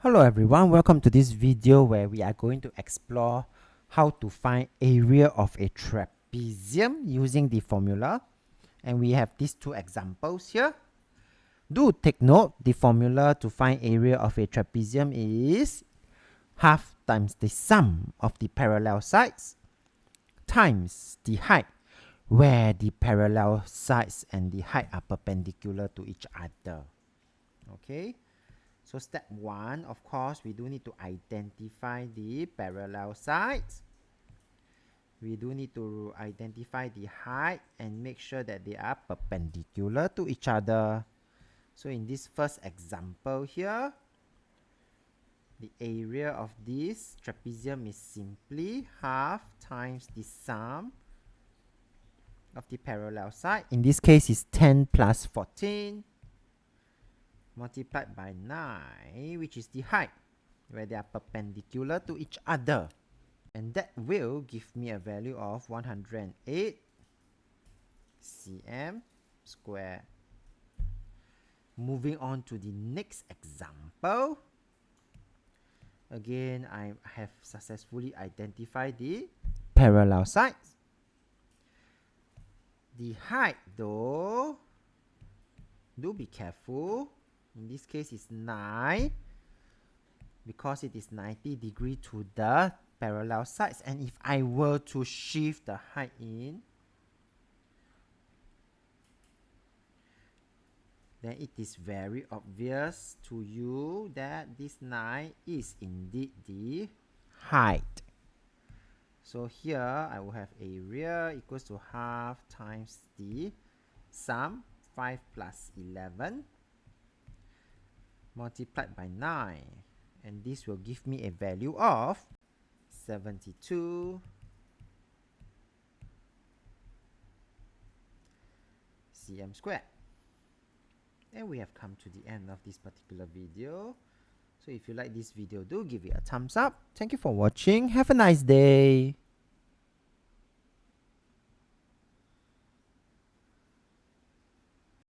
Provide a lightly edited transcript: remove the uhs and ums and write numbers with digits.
Hello everyone, welcome to this video where we are going to explore how to find area of a trapezium using the formula. And we have these two examples here. Do take note, the formula to find area of a trapezium is half times the sum of the parallel sides times the height, where the parallel sides and the height are perpendicular to each other. Okay. So step 1, of course, we do need to identify the parallel sides. We do need to identify the height and make sure that they are perpendicular to each other. So in this first example here, the area of this trapezium is simply half times the sum of the parallel side. In this case, is 10 plus 14. Multiplied by 9, which is the height, where they are perpendicular to each other. And that will give me a value of 108 cm squared. Moving on to the next example. Again, I have successfully identified the parallel sides. The height, though, do be careful. In this case, it's 9 because it is 90 degrees to the parallel sides. And if I were to shift the height in, then it is very obvious to you that this 9 is indeed the height. So here I will have area equals to half times the sum 5 plus 11 multiplied by 9, and this will give me a value of 72 cm squared. And we have come to the end of this particular video. So if you like this video, do give it a thumbs up. Thank you for watching. Have a nice day.